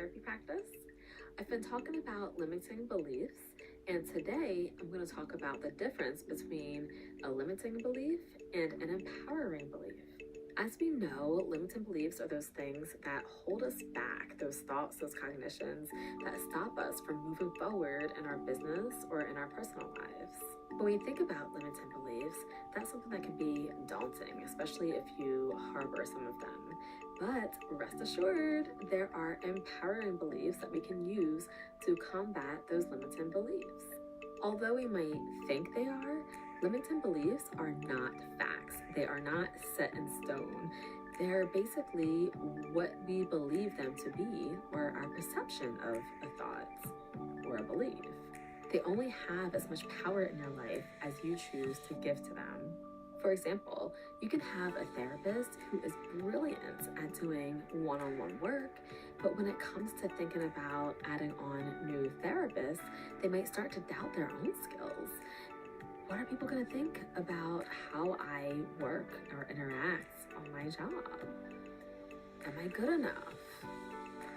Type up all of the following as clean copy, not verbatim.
therapy practice. I've been talking about limiting beliefs, and today I'm going to talk about the difference between a limiting belief and an empowering belief. As we know, limiting beliefs are those things that hold us back, those thoughts, those cognitions that stop us from moving forward in our business or in our personal lives. When we think about limiting beliefs, that's something that can be daunting, especially if you harbor some of them. But rest assured, there are empowering beliefs that we can use to combat those limiting beliefs. Although we might think they are, limiting beliefs are not facts. They are not set in stone. They're basically what we believe them to be, or our perception of a thought or a belief. They only have as much power in your life as you choose to give to them. For example, you can have a therapist who is brilliant at doing one-on-one work, but when it comes to thinking about adding on new therapists, they might start to doubt their own skills. What are people going to think about how I work or interact on my job? Am I good enough?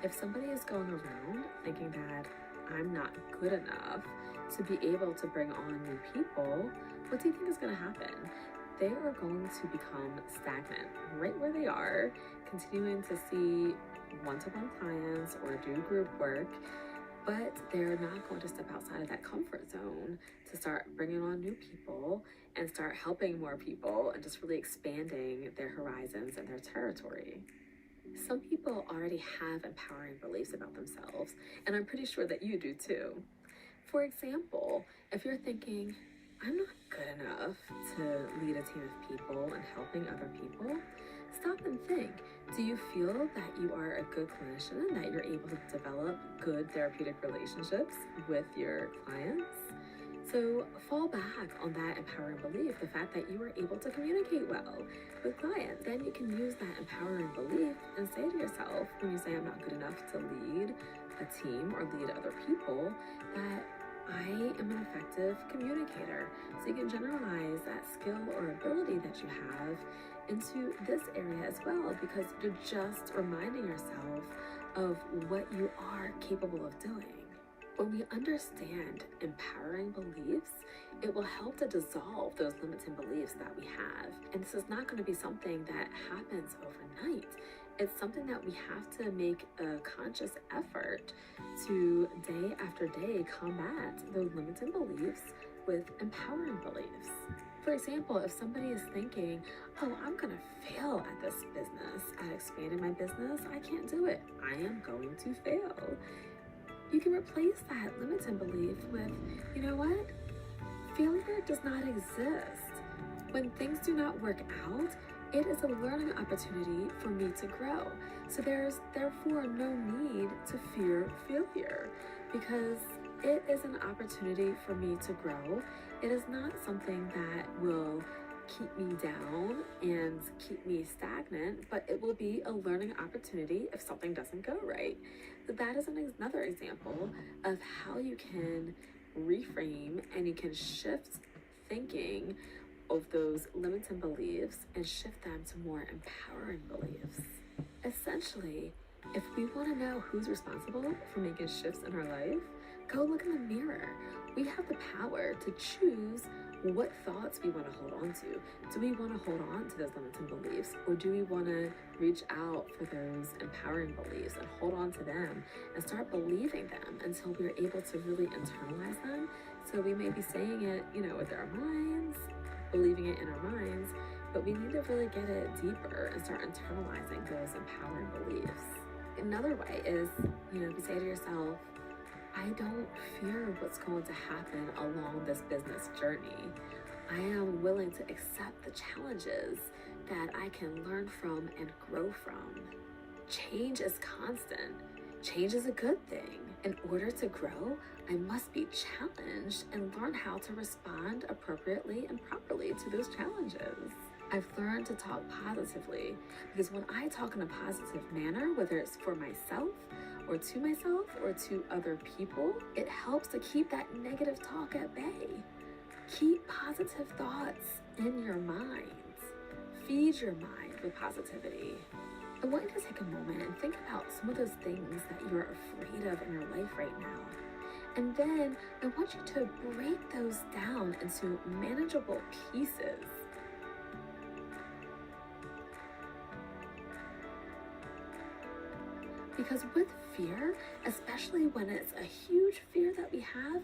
If somebody is going around thinking that I'm not good enough to be able to bring on new people, what do you think is going to happen? They are going to become stagnant right where they are, continuing to see one-to-one clients or do group work, but they're not going to step outside of that comfort zone to start bringing on new people and start helping more people and just really expanding their horizons and their territory. Some people already have empowering beliefs about themselves, and I'm pretty sure that you do too. For example, if you're thinking, I'm not good enough to lead a team of people and helping other people, stop and think. Do you feel that you are a good clinician, that you're able to develop good therapeutic relationships with your clients? So fall back on that empowering belief, the fact that you are able to communicate well with clients. Then you can use that empowering belief and say to yourself, when you say I'm not good enough to lead a team or lead other people, that I am an effective communicator. So you can generalize that skill or ability that you have into this area as well, because you're just reminding yourself of what you are capable of doing. When we understand empowering beliefs, it will help to dissolve those limiting beliefs that we have. And this is not going to be something that happens overnight. It's something that we have to make a conscious effort to day after day combat those limiting beliefs with empowering beliefs. For example, if somebody is thinking, oh, I'm going to fail at this business, at expanding my business, I can't do it, I am going to fail. You can replace that limiting belief with, you know what? Failure does not exist. When things do not work out, it is a learning opportunity for me to grow. So there's therefore no need to fear failure, because it is an opportunity for me to grow. It is not something that will keep me down and keep me stagnant, but it will be a learning opportunity if something doesn't go right. So that is another example of how you can reframe and you can shift thinking of those limiting beliefs and shift them to more empowering beliefs. Essentially, if we want to know who's responsible for making shifts in our life, go look in the mirror. We have the power to choose what thoughts we want to hold on to. Do we want to hold on to those limiting beliefs, or do we want to reach out for those empowering beliefs and hold on to them and start believing them until we're able to really internalize them? So we may be saying it, with our minds, believing it in our minds, but we need to really get it deeper and start internalizing those empowering beliefs. Another way is, you say to yourself, I don't fear what's going to happen along this business journey. I am willing to accept the challenges that I can learn from and grow from. Change is constant. Change is a good thing. In order to grow, I must be challenged and learn how to respond appropriately and properly to those challenges. I've learned to talk positively, because when I talk in a positive manner, whether it's for myself or to other people, it helps to keep that negative talk at bay. Keep positive thoughts in your minds. Feed your mind with positivity. I want you to take a moment and think about some of those things that you're afraid of in your life right now. And then I want you to break those down into manageable pieces. Because with fear, especially when it's a huge fear that we have,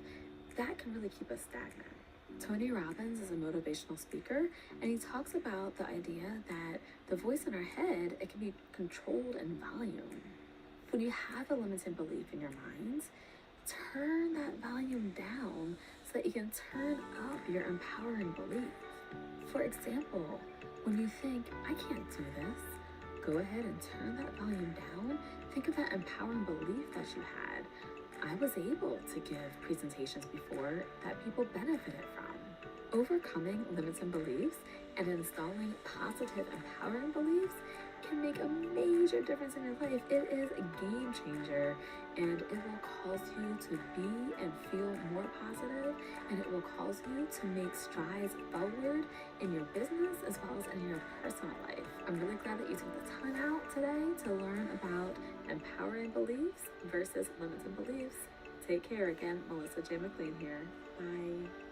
that can really keep us stagnant. Tony Robbins is a motivational speaker, and he talks about the idea that the voice in our head, it can be controlled in volume. When you have a limiting belief in your mind, turn that volume down so that you can turn up your empowering belief. For example, when you think, I can't do this, go ahead and turn that volume down. Think of that empowering belief that you had. I was able to give presentations before that people benefited from. Overcoming limiting beliefs and installing positive, empowering beliefs can make a major difference in your life. It is a game changer, and it will cause you to be and feel more positive, and it will cause you to make strides forward in your business as well as in your personal life. I'm really glad that you took the time out today to learn about empowering beliefs versus limiting beliefs. Take care. Again, Melissa J. McLean here. Bye.